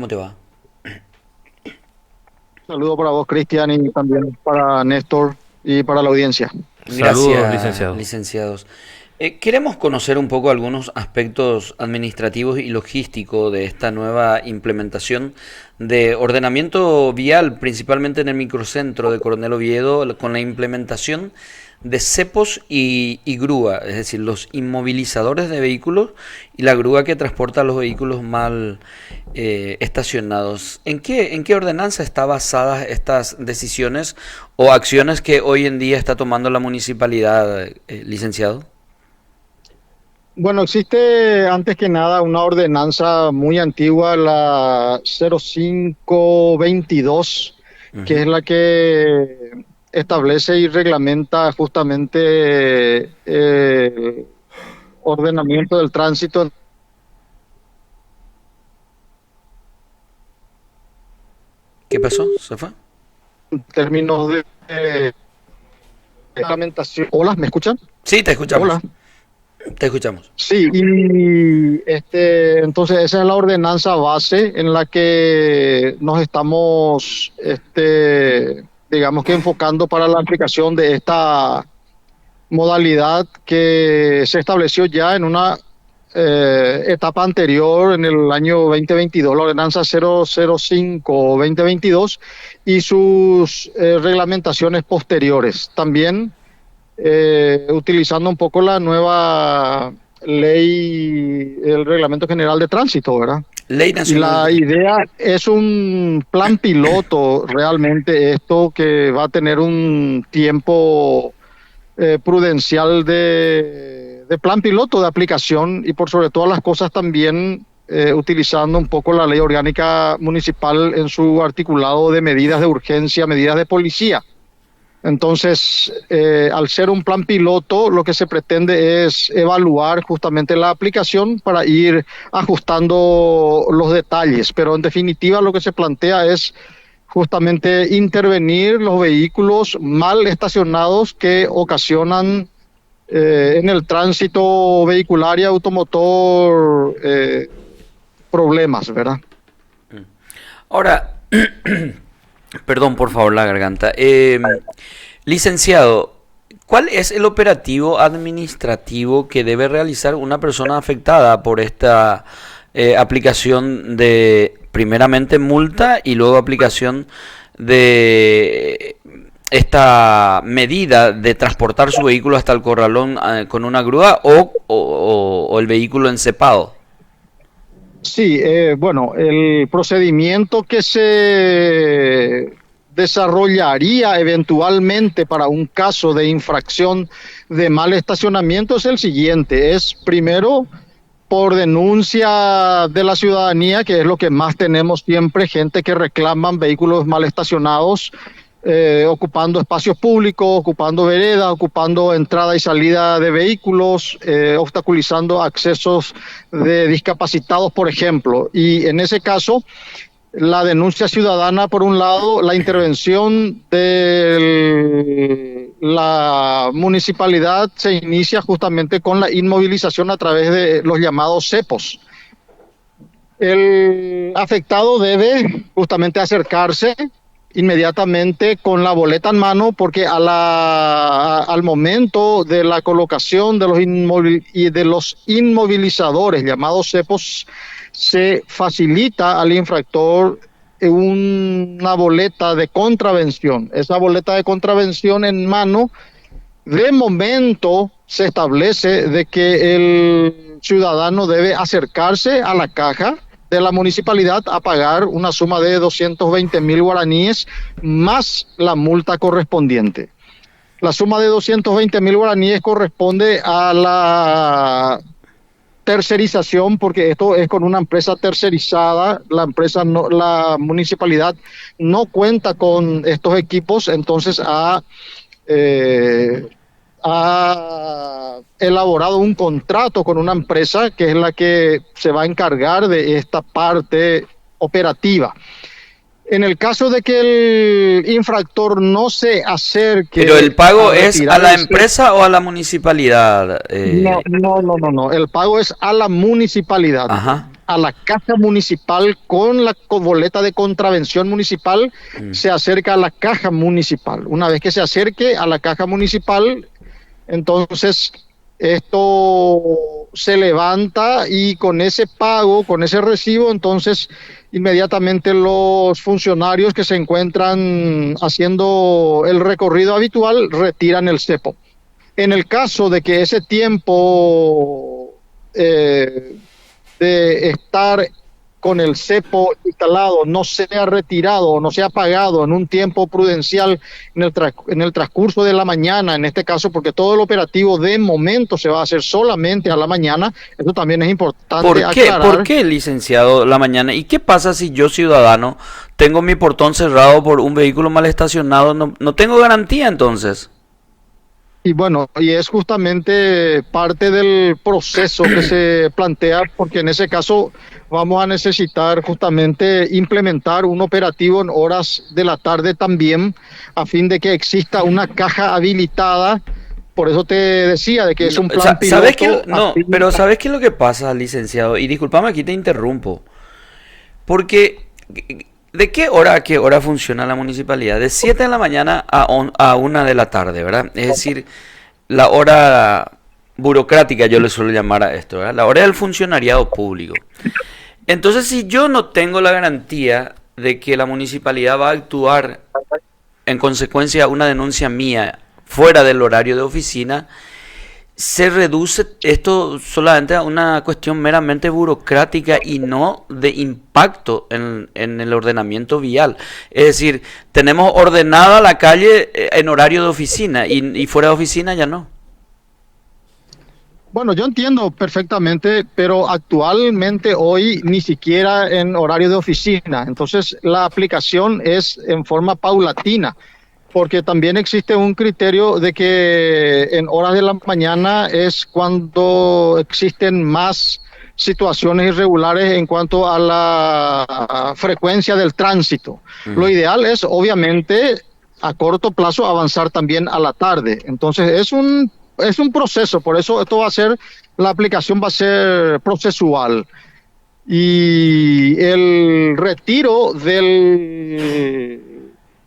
¿cómo te va? Saludo para vos, Cristian, y también para Néstor y para la audiencia. Saludos, Gracias, licenciado. licenciados. Queremos conocer un poco algunos aspectos administrativos y logísticos de esta nueva implementación de ordenamiento vial, principalmente en el microcentro de Coronel Oviedo, con la implementación de cepos y grúa, es decir, los inmovilizadores de vehículos y la grúa que transporta los vehículos mal estacionados. ¿En qué ordenanza están basadas estas decisiones o acciones que hoy en día está tomando la municipalidad, licenciado? Bueno, existe antes que nada una ordenanza muy antigua, la 0522, que es Ujú. la que establece y reglamenta justamente el ordenamiento del tránsito ¿Qué pasó? ¿Se fue? en términos de reglamentación. Hola, ¿me escuchan? Sí, te escuchamos. Hola. Te escuchamos. Sí, y entonces esa es la ordenanza base en la que nos estamos, digamos que enfocando para la aplicación de esta modalidad que se estableció ya en una etapa anterior, en el año 2022, la ordenanza 005-2022 y sus reglamentaciones posteriores. También utilizando un poco la nueva ley, el Reglamento General de Tránsito, ¿verdad? Ley Y Nacional la de... idea es un plan piloto, realmente esto que va a tener un tiempo prudencial de plan piloto de aplicación y por sobre todas las cosas también utilizando un poco la ley orgánica municipal en su articulado de medidas de urgencia, medidas de policía. Entonces, al ser un plan piloto, lo que se pretende es evaluar justamente la aplicación para ir ajustando los detalles, pero en definitiva lo que se plantea es justamente intervenir los vehículos mal estacionados que ocasionan en el tránsito vehicular y automotor problemas, ¿verdad? Ahora, perdón por favor la garganta. Licenciado, ¿cuál es el operativo administrativo que debe realizar una persona afectada por esta aplicación de, primeramente, multa y luego aplicación de esta medida de transportar su vehículo hasta el corralón con una grúa o el vehículo encepado? Sí, bueno, el procedimiento que se desarrollaría eventualmente para un caso de infracción de mal estacionamiento es el siguiente: es primero por denuncia de la ciudadanía, que es lo que más tenemos siempre, gente que reclaman vehículos mal estacionados, ocupando espacios públicos, ocupando veredas, ocupando entrada y salida de vehículos, obstaculizando accesos de discapacitados, por ejemplo. Y en ese caso, la denuncia ciudadana, por un lado, la intervención de la municipalidad se inicia justamente con la inmovilización a través de los llamados cepos. El afectado debe justamente acercarse inmediatamente con la boleta en mano, porque al momento de la colocación de los inmovilizadores llamados cepos, se facilita al infractor una boleta de contravención. Esa boleta de contravención en mano, de momento se establece de que el ciudadano debe acercarse a la caja de la municipalidad a pagar una suma de 220.000 guaraníes más la multa correspondiente. La suma de 220.000 guaraníes corresponde a la tercerización, porque esto es con una empresa tercerizada. La empresa no, la municipalidad no cuenta con estos equipos, entonces ha elaborado un contrato con una empresa que es la que se va a encargar de esta parte operativa. En el caso de que el infractor no se ¿Pero acerque el pago a es a retirar la el... empresa o a la municipalidad? No, no, no, no, no. El pago es a la municipalidad. Ajá. a la caja municipal con la boleta de contravención municipal, se acerca a la caja municipal. Una vez que se acerque a la caja municipal, entonces esto se levanta y con ese pago, con ese recibo, entonces inmediatamente los funcionarios que se encuentran haciendo el recorrido habitual retiran el cepo. En el caso de que ese tiempo de estar con el cepo instalado no sea retirado o no sea pagado en un tiempo prudencial en el transcurso de la mañana, en este caso, porque todo el operativo de momento se va a hacer solamente a la mañana, eso también es importante aclarar. ¿Por qué, licenciado, la mañana? ¿Y qué pasa si yo, ciudadano, tengo mi portón cerrado por un vehículo mal estacionado? No tengo garantía entonces. Y bueno, y es justamente parte del proceso que se plantea, porque en ese caso vamos a necesitar justamente implementar un operativo en horas de la tarde también, a fin de que exista una caja habilitada. Por eso te decía de que es un plan piloto. Pero ¿sabes qué es lo que pasa, licenciado? Y discúlpame, aquí te interrumpo. Porque, ¿de qué hora a qué hora funciona la municipalidad? De 7 de la mañana a 1 de la tarde, ¿verdad? Es decir, la hora burocrática, yo le suelo llamar a esto, ¿verdad? La hora del funcionariado público. Entonces, si yo no tengo la garantía de que la municipalidad va a actuar en consecuencia a una denuncia mía fuera del horario de oficina, se reduce esto solamente a una cuestión meramente burocrática y no de impacto en el ordenamiento vial. Es decir, tenemos ordenada la calle en horario de oficina y fuera de oficina ya no. Bueno, yo entiendo perfectamente, pero actualmente hoy ni siquiera en horario de oficina. Entonces, la aplicación es en forma paulatina, porque también existe un criterio de que en horas de la mañana es cuando existen más situaciones irregulares en cuanto a la frecuencia del tránsito. Lo ideal es, obviamente, a corto plazo avanzar también a la tarde. Entonces, es un proceso, por eso esto va a ser, la aplicación va a ser procesual. Y el retiro del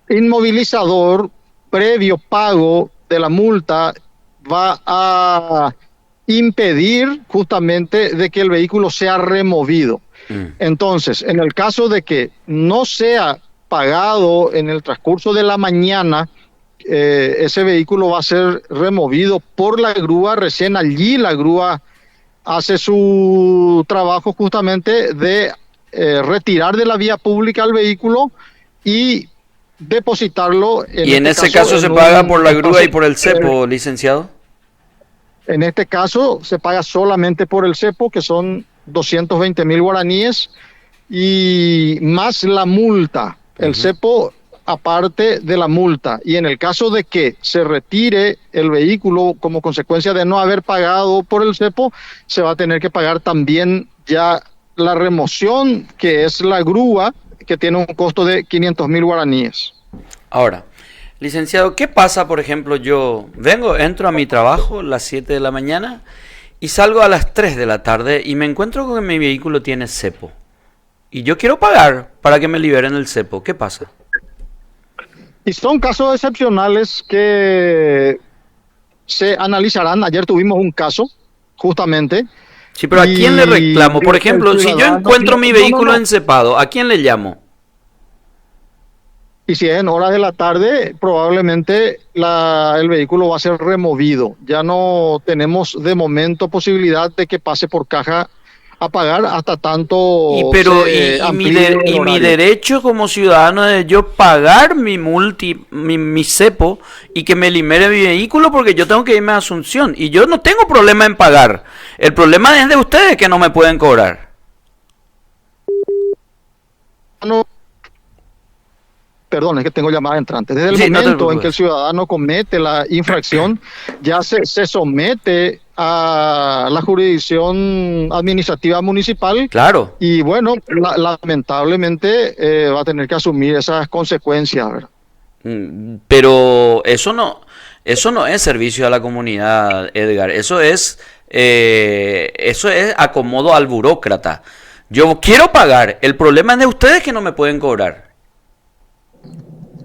inmovilizador previo pago de la multa va a impedir justamente de que el vehículo sea removido. Entonces, en el caso de que no sea pagado en el transcurso de la mañana, ese vehículo va a ser removido por la grúa. Recién allí la grúa hace su trabajo justamente de retirar de la vía pública el vehículo y depositarlo. ¿Y en ese caso se paga por la grúa y por el cepo, licenciado? En este caso se paga solamente por el cepo, que son 220,000 guaraníes, y más la multa. El cepo aparte de la multa. Y en el caso de que se retire el vehículo como consecuencia de no haber pagado por el cepo, se va a tener que pagar también ya la remoción, que es la grúa, que tiene un costo de 500,000 guaraníes. Ahora, licenciado, ¿qué pasa, por ejemplo, yo entro a mi trabajo a las 7 de la mañana y salgo a las 3 de la tarde y me encuentro con que mi vehículo tiene cepo? Y yo quiero pagar para que me liberen el cepo. ¿Qué pasa? Y son casos excepcionales que se analizarán. Ayer tuvimos un caso, justamente. Sí, pero ¿a quién le reclamo? Por ejemplo, si yo encuentro mi vehículo encepado, ¿a quién le llamo? Y si es en horas de la tarde, probablemente el vehículo va a ser removido. Ya no tenemos de momento posibilidad de que pase por caja a pagar hasta tanto. Mi derecho como ciudadano de yo pagar mi cepo y que me libere mi vehículo, porque yo tengo que irme a Asunción y yo no tengo problema en pagar. El problema es de ustedes, que no me pueden cobrar. Perdón, es que tengo llamada entrante. Desde el momento en que el ciudadano comete la infracción, ya se somete a la jurisdicción administrativa municipal. Claro. Y bueno, lamentablemente va a tener que asumir esas consecuencias, ¿verdad? Pero eso no es servicio a la comunidad, Edgar. Eso es acomodo al burócrata. Yo quiero pagar, el problema es de ustedes que no me pueden cobrar.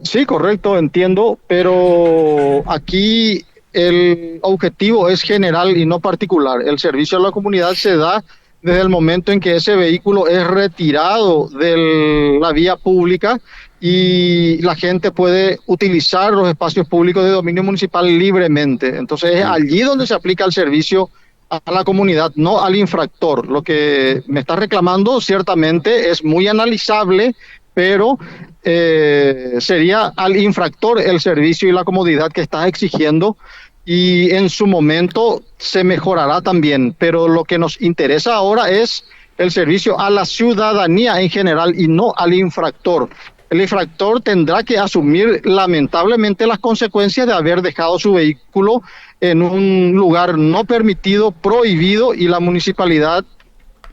Sí, correcto, entiendo, pero aquí el objetivo es general y no particular. El servicio a la comunidad se da desde el momento en que ese vehículo es retirado de la vía pública y la gente puede utilizar los espacios públicos de dominio municipal libremente. Entonces es allí donde se aplica el servicio a la comunidad, no al infractor. Lo que me está reclamando ciertamente es muy analizable, pero sería al infractor el servicio y la comodidad que estás exigiendo, y en su momento se mejorará también, pero lo que nos interesa ahora es el servicio a la ciudadanía en general y no al infractor. El infractor tendrá que asumir lamentablemente las consecuencias de haber dejado su vehículo en un lugar no permitido, prohibido, y la municipalidad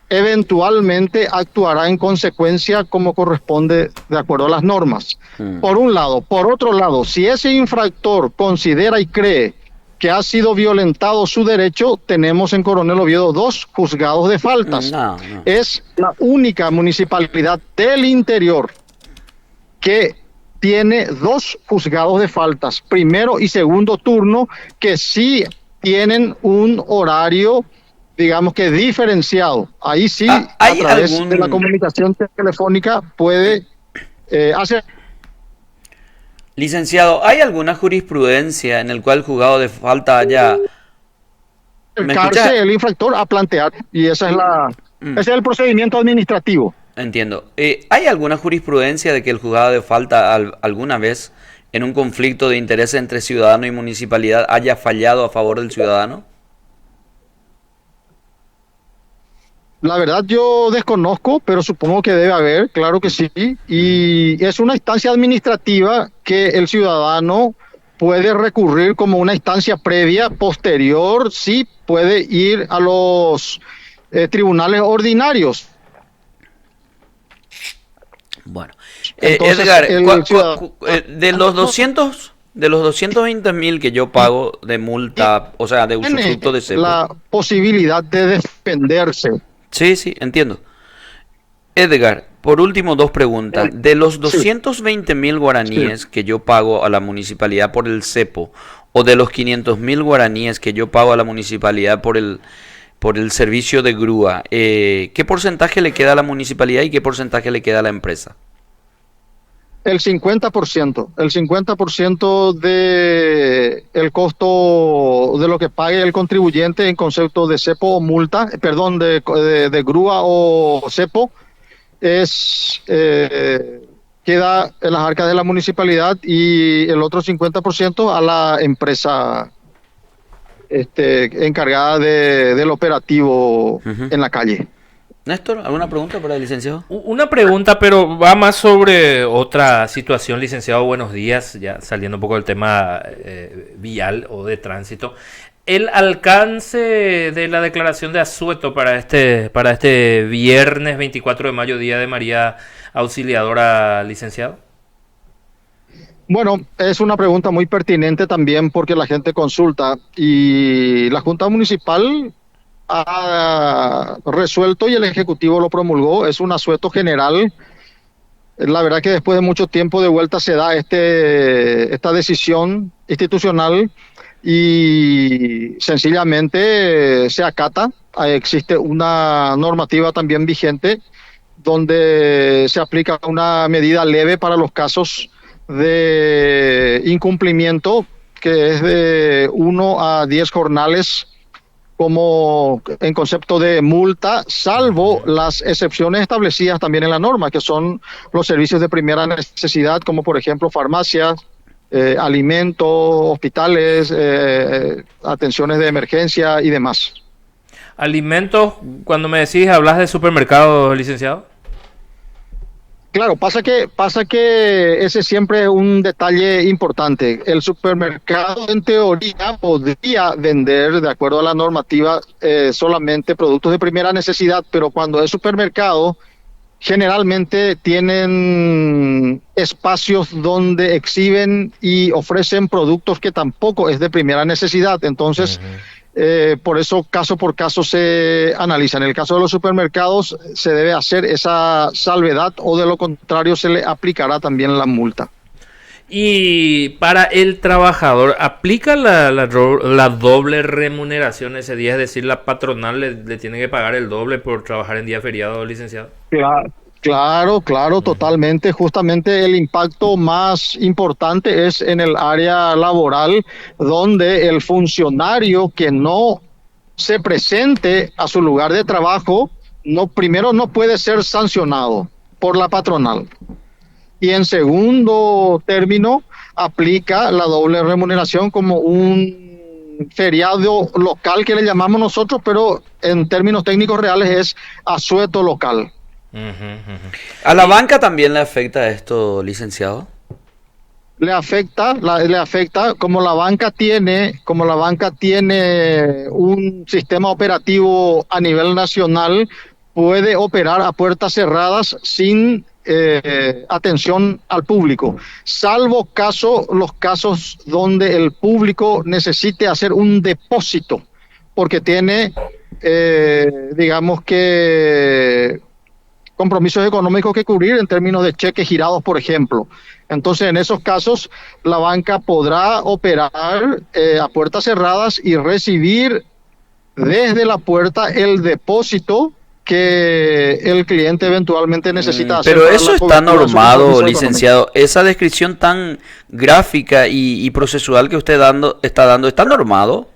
eventualmente actuará en consecuencia como corresponde de acuerdo a las normas. Por un lado. Por otro lado, si ese infractor considera y cree que ha sido violentado su derecho, tenemos en Coronel Oviedo 2 juzgados de faltas. No. Es la única municipalidad del interior que tiene 2 juzgados de faltas, primero y segundo turno, que sí tienen un horario, digamos que diferenciado. Ahí sí, a través de la comunicación telefónica puede hacer. Licenciado, ¿hay alguna jurisprudencia en el cual el juzgado de falta haya acercarse el infractor a plantear? Y esa es ese es el procedimiento administrativo. Entiendo. ¿Hay alguna jurisprudencia de que el juzgado de falta alguna vez en un conflicto de interés entre ciudadano y municipalidad haya fallado a favor del ciudadano? La verdad yo desconozco, pero supongo que debe haber, claro que sí. Y es una instancia administrativa que el ciudadano puede recurrir como una instancia previa. Posterior, sí puede ir a los tribunales ordinarios. Bueno, entonces, Edgar, de los 220,000 que yo pago de multa, o sea, de usufructo de cepo, la posibilidad de defenderse. Sí, entiendo. Edgar, por último, 2 preguntas. De los 220,000 guaraníes que yo pago a la municipalidad por el cepo, o de los 500,000 guaraníes que yo pago a la municipalidad por el servicio de grúa, ¿qué porcentaje le queda a la municipalidad y qué porcentaje le queda a la empresa? El 50%. El 50% de el costo de lo que pague el contribuyente en concepto de cepo o multa, perdón, de grúa o cepo, queda en las arcas de la municipalidad, y el otro 50% a la empresa encargada del operativo en la calle. Néstor, ¿alguna pregunta para el licenciado? Una pregunta, pero va más sobre otra situación, licenciado. Buenos días, ya saliendo un poco del tema vial o de tránsito. El alcance de la declaración de asueto para este viernes 24 de mayo, Día de María Auxiliadora, licenciado. Bueno, es una pregunta muy pertinente también porque la gente consulta, y la Junta Municipal ha resuelto y el Ejecutivo lo promulgó. Es un asueto general. La verdad que después de mucho tiempo de vuelta se da esta decisión institucional y sencillamente se acata. Existe una normativa también vigente donde se aplica una medida leve para los casos de incumplimiento, que es de 1 a 10 jornales como en concepto de multa, salvo las excepciones establecidas también en la norma, que son los servicios de primera necesidad, como por ejemplo farmacias, alimentos, hospitales, atenciones de emergencia y demás. Alimentos, cuando me decís, ¿hablas de supermercados, licenciado? Claro, pasa que ese siempre es un detalle importante. El supermercado en teoría podría vender, de acuerdo a la normativa, solamente productos de primera necesidad, pero cuando es supermercado, generalmente tienen espacios donde exhiben y ofrecen productos que tampoco es de primera necesidad. Entonces, Por eso caso por caso se analiza. En el caso de los supermercados se debe hacer esa salvedad o de lo contrario se le aplicará también la multa. Y para el trabajador, ¿aplica la doble remuneración ese día? Es decir, la patronal le tiene que pagar el doble por trabajar en día feriado, licenciado. Claro, totalmente. Justamente el impacto más importante es en el área laboral, donde el funcionario que no se presente a su lugar de trabajo, primero no puede ser sancionado por la patronal. Y en segundo término, aplica la doble remuneración como un feriado local que le llamamos nosotros, pero en términos técnicos reales es asueto local. ¿A la banca también le afecta esto, licenciado? Le afecta, como la banca tiene un sistema operativo a nivel nacional, puede operar a puertas cerradas sin atención al público, salvo los casos donde el público necesite hacer un depósito, porque tiene, digamos que compromisos económicos que cubrir en términos de cheques girados, por ejemplo. Entonces, en esos casos, la banca podrá operar a puertas cerradas y recibir desde la puerta el depósito que el cliente eventualmente necesita hacer. Pero eso está normado, licenciado. Esa descripción tan gráfica y procesual que usted está dando, ¿está normado?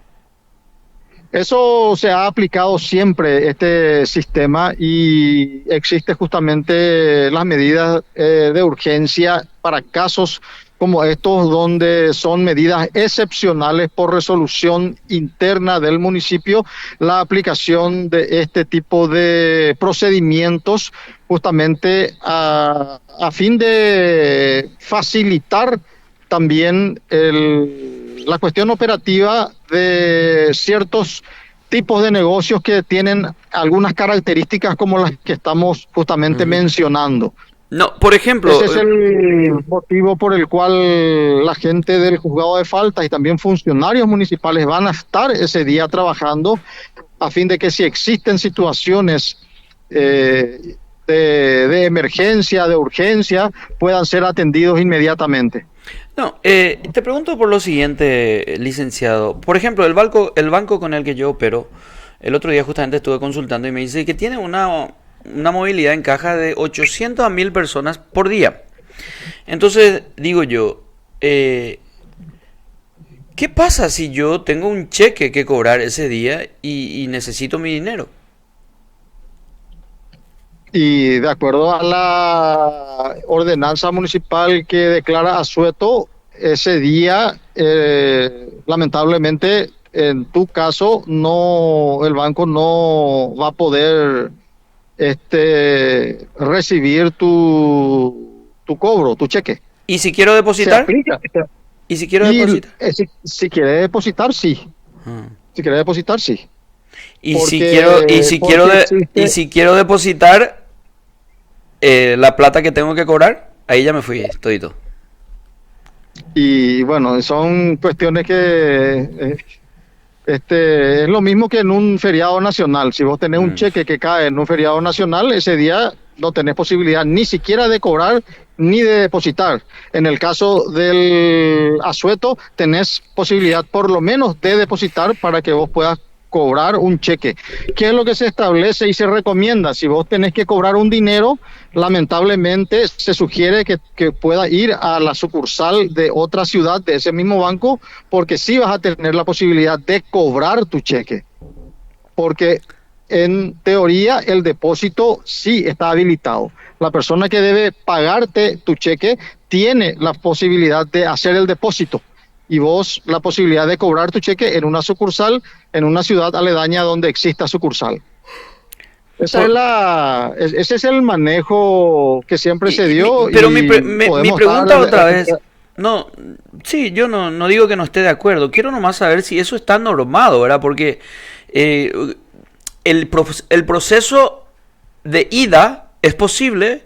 Eso se ha aplicado siempre, este sistema, y existe justamente las medidas de urgencia para casos como estos, donde son medidas excepcionales por resolución interna del municipio, la aplicación de este tipo de procedimientos justamente a fin de facilitar también la cuestión operativa de ciertos tipos de negocios que tienen algunas características como las que estamos justamente mencionando. No, por ejemplo... Ese es el motivo por el cual la gente del juzgado de faltas y también funcionarios municipales van a estar ese día trabajando a fin de que si existen situaciones de emergencia, de urgencia, puedan ser atendidos inmediatamente. No, te pregunto por lo siguiente, licenciado. Por ejemplo, el banco con el que yo opero, el otro día justamente estuve consultando y me dice que tiene una movilidad en caja de 800 a 1000 personas por día. Entonces, digo yo, ¿qué pasa si yo tengo un cheque que cobrar ese día y necesito mi dinero? Y de acuerdo a la ordenanza municipal que declara asueto, ese día, lamentablemente, en tu caso, el banco no va a poder recibir tu cobro, tu cheque. ¿Y si quiero depositar? Se aplica. ¿Y si quiero depositar? Si quiere depositar, sí. Si quiere depositar, sí. Y si quiero depositar la plata que tengo que cobrar, ahí ya me fui, todito. Y bueno, son cuestiones que es lo mismo que en un feriado nacional. Si vos tenés un cheque que cae en un feriado nacional, ese día no tenés posibilidad ni siquiera de cobrar ni de depositar. En el caso del asueto, tenés posibilidad por lo menos de depositar para que vos puedas cobrar un cheque. ¿Qué es lo que se establece y se recomienda? Si vos tenés que cobrar un dinero, lamentablemente se sugiere que pueda ir a la sucursal de otra ciudad de ese mismo banco, porque sí vas a tener la posibilidad de cobrar tu cheque. Porque en teoría el depósito sí está habilitado. La persona que debe pagarte tu cheque tiene la posibilidad de hacer el depósito, y vos la posibilidad de cobrar tu cheque en una sucursal, en una ciudad aledaña donde exista sucursal. Ese es el manejo que siempre se dio. Pero mi pregunta otra vez, no, sí, yo no digo que no esté de acuerdo, quiero nomás saber si eso está normado, ¿verdad? Porque el proceso de ida es posible,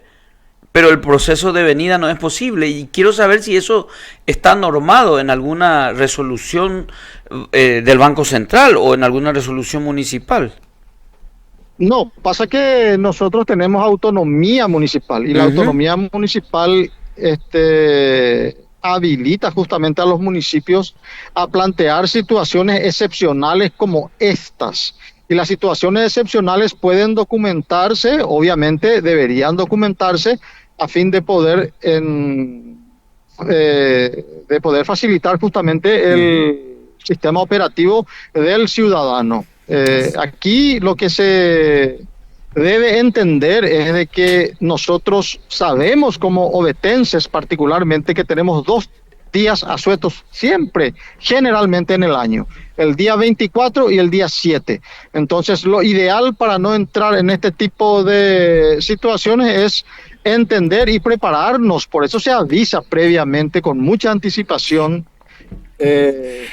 pero el proceso de venida no es posible. Y quiero saber si eso está normado en alguna resolución del Banco Central o en alguna resolución municipal. No, pasa que nosotros tenemos autonomía municipal y la Ujú. autonomía municipal habilita justamente a los municipios a plantear situaciones excepcionales como estas. Y las situaciones excepcionales pueden documentarse, obviamente deberían documentarse a fin de poder facilitar justamente Ujú. el sistema operativo del ciudadano. Aquí lo que se debe entender es de que nosotros sabemos como ovetenses particularmente que tenemos 2 días asuetos siempre, generalmente en el año, el día 24 y el día 7. Entonces lo ideal para no entrar en este tipo de situaciones es entender y prepararnos, por eso se avisa previamente con mucha anticipación,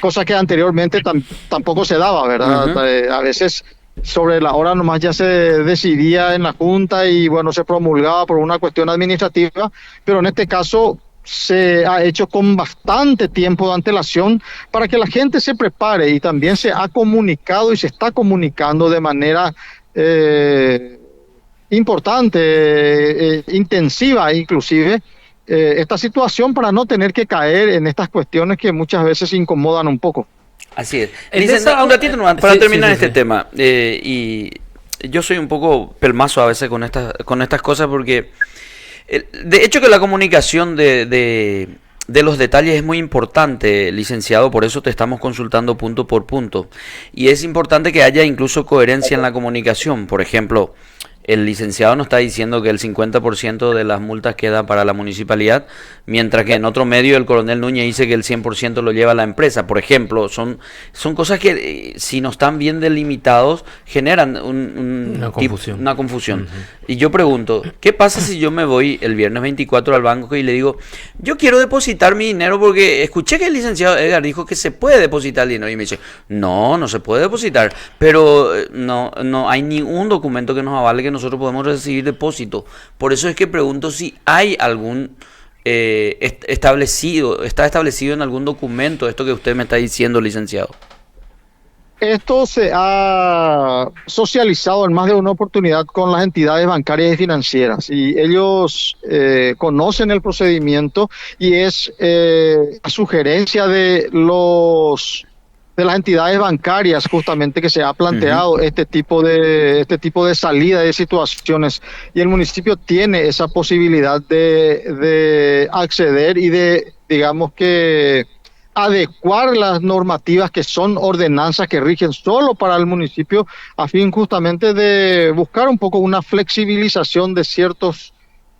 cosa que anteriormente tampoco se daba, ¿verdad? Ujú. A veces sobre la hora nomás ya se decidía en la Junta y bueno, se promulgaba por una cuestión administrativa, pero en este caso se ha hecho con bastante tiempo de antelación para que la gente se prepare y también se ha comunicado y se está comunicando de manera importante, intensiva inclusive, esta situación para no tener que caer en estas cuestiones que muchas veces incomodan un poco. Así es. En Dicen, esa, un ratito nomás, para sí, sí, terminar sí, este sí. tema. Y yo soy un poco pelmazo a veces con estas cosas porque, de hecho que la comunicación de los detalles es muy importante, licenciado, por eso te estamos consultando punto por punto. Y es importante que haya incluso coherencia en la comunicación. Por ejemplo, el licenciado nos está diciendo que el 50% de las multas queda para la municipalidad, mientras que en otro medio el coronel Núñez dice que el 100% lo lleva la empresa. Por ejemplo, son cosas que si no están bien delimitados generan Una confusión. una confusión. Ujú. Y yo pregunto, ¿qué pasa si yo me voy el viernes 24 al banco y le digo, yo quiero depositar mi dinero porque escuché que el licenciado Edgar dijo que se puede depositar el dinero? Y me dice, no, no se puede depositar, pero no hay ningún documento que nos avale que nosotros podemos recibir depósito. Por eso es que pregunto si hay algún está establecido en algún documento esto que usted me está diciendo, licenciado. Esto se ha socializado en más de una oportunidad con las entidades bancarias y financieras y ellos conocen el procedimiento y es a sugerencia de las entidades bancarias justamente que se ha Ujú. planteado este tipo de salida de situaciones y el municipio tiene esa posibilidad de acceder y de, digamos que adecuar las normativas que son ordenanzas que rigen solo para el municipio a fin justamente de buscar un poco una flexibilización de ciertos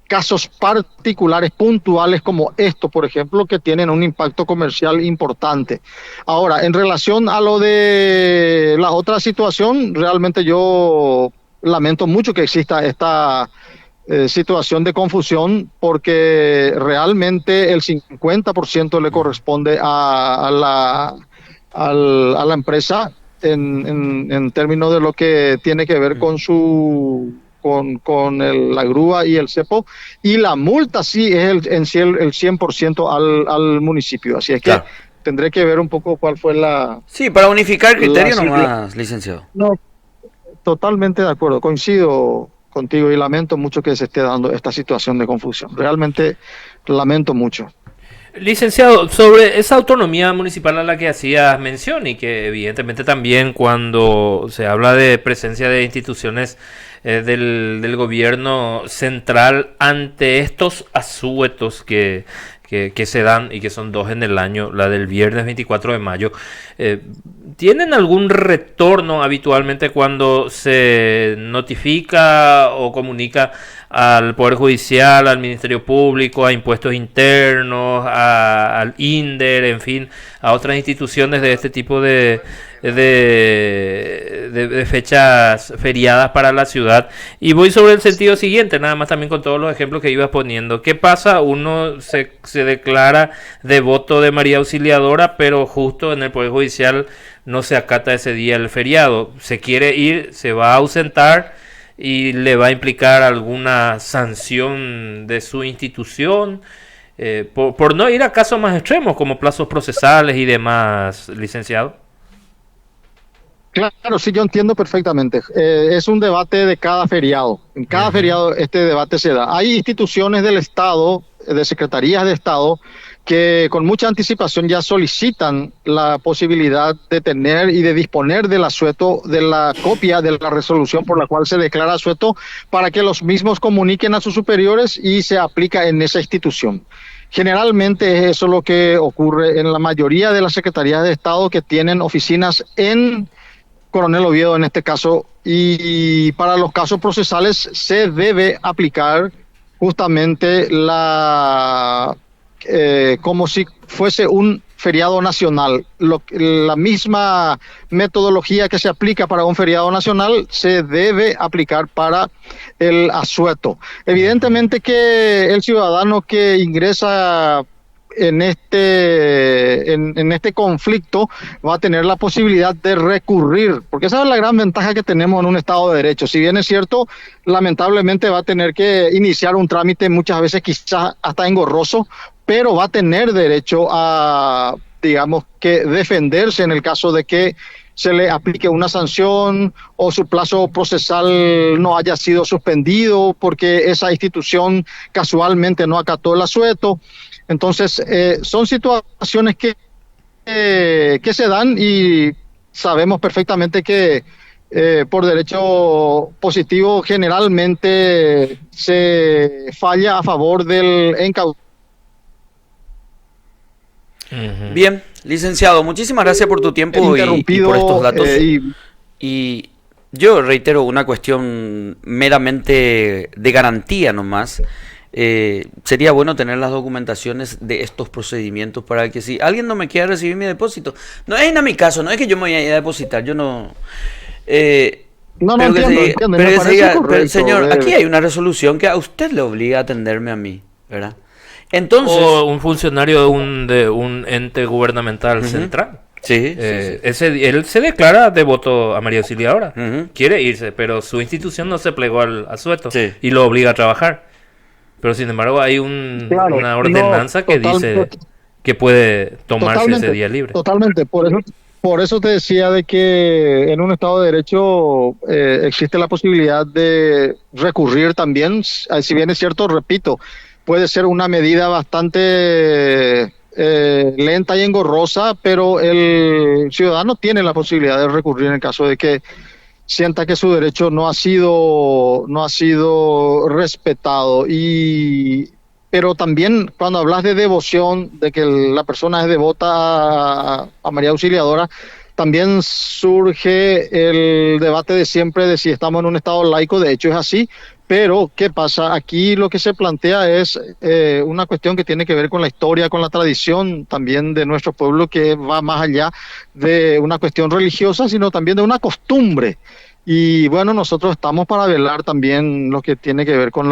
casos particulares puntuales como esto, por ejemplo, que tienen un impacto comercial importante. Ahora, en relación a lo de la otra situación, realmente yo lamento mucho que exista esta situación de confusión porque realmente el 50% le corresponde a la empresa en términos de lo que tiene que ver con la grúa y el cepo, y la multa sí es en sí el 100% al municipio. Así es que Claro. tendré que ver un poco cuál fue Sí, para unificar la, criterio la nomás, licenciado. no, totalmente de acuerdo, coincido contigo y lamento mucho que se esté dando esta situación de confusión. Realmente lamento mucho. Licenciado, sobre esa autonomía municipal a la que hacías mención y que evidentemente también cuando se habla de presencia de instituciones del gobierno central ante estos asuetos que se dan y que son dos en el año, la del viernes 24 de mayo, eh, ¿tienen algún retorno habitualmente cuando se notifica o comunica al Poder Judicial, al Ministerio Público, a impuestos internos, al INDER, en fin, a otras instituciones de este tipo de fechas feriadas para la ciudad? Y voy sobre el sentido siguiente, nada más también con todos los ejemplos que ibas poniendo. ¿Qué pasa? Uno se declara devoto de María Auxiliadora, pero justo en el Poder Judicial no se acata ese día el feriado. Se quiere ir, se va a ausentar y le va a implicar alguna sanción de su institución por no ir a casos más extremos como plazos procesales y demás, licenciado. Claro, sí, yo entiendo perfectamente. Es un debate de cada feriado. En cada feriado este debate se da. Hay instituciones del Estado, de secretarías de Estado, que con mucha anticipación ya solicitan la posibilidad de tener y de disponer del asueto, de la copia de la resolución por la cual se declara asueto, para que los mismos comuniquen a sus superiores y se aplica en esa institución. Generalmente es eso lo que ocurre en la mayoría de las secretarías de Estado que tienen oficinas en Coronel Oviedo en este caso, y para los casos procesales se debe aplicar justamente como si fuese un feriado nacional. La misma metodología que se aplica para un feriado nacional se debe aplicar para el asueto. Evidentemente que el ciudadano que ingresa en este conflicto va a tener la posibilidad de recurrir, porque esa es la gran ventaja que tenemos en un Estado de Derecho. Si bien es cierto, lamentablemente va a tener que iniciar un trámite muchas veces quizás hasta engorroso, pero va a tener derecho a, digamos, que defenderse en el caso de que se le aplique una sanción o su plazo procesal no haya sido suspendido porque esa institución casualmente no acató el asueto. Entonces, son situaciones que se dan y sabemos perfectamente que por derecho positivo generalmente se falla a favor del encausado. Bien, licenciado, muchísimas gracias por tu tiempo y por estos datos. Y yo reitero una cuestión meramente de garantía nomás. Sería bueno tener las documentaciones de estos procedimientos para que si alguien no me quiere recibir mi depósito, no es en mi caso, no es que yo me voy a ir a depositar, yo no... No, pero entiendo, pero me que se parece diga, correcto. señor, aquí hay una resolución que a usted le obliga a atenderme a mí, ¿verdad? Entonces... O un funcionario de un ente gubernamental central. Sí, Él se declara devoto a María Auxiliadora. Ujú. Quiere irse, pero su institución no se plegó al asueto Sí. y lo obliga a trabajar. Pero sin embargo hay Claro, una ordenanza que dice que puede tomarse ese día libre. Totalmente. Por eso te decía de que en un Estado de Derecho existe la posibilidad de recurrir también. Si bien es cierto, repito, puede ser una medida bastante lenta y engorrosa, pero el ciudadano tiene la posibilidad de recurrir en el caso de que sienta que su derecho no ha sido respetado. Pero también cuando hablas de devoción, de que la persona es devota a María Auxiliadora, también surge el debate de siempre de si estamos en un Estado laico. De hecho es así, pero ¿qué pasa? Aquí lo que se plantea es una cuestión que tiene que ver con la historia, con la tradición también de nuestro pueblo, que va más allá de una cuestión religiosa, sino también de una costumbre. Y bueno, nosotros estamos para velar también lo que tiene que ver con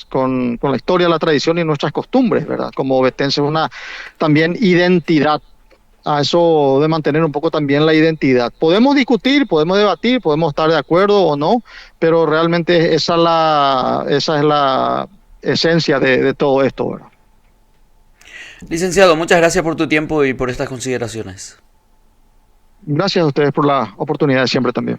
con la historia, la tradición y nuestras costumbres, ¿verdad? Como ovetense, una también identidad, a eso de mantener un poco también la identidad. Podemos discutir, podemos debatir, podemos estar de acuerdo o no, pero realmente esa es la esencia de todo esto, ¿verdad? Licenciado, muchas gracias por tu tiempo y por estas consideraciones. Gracias a ustedes por la oportunidad de siempre también.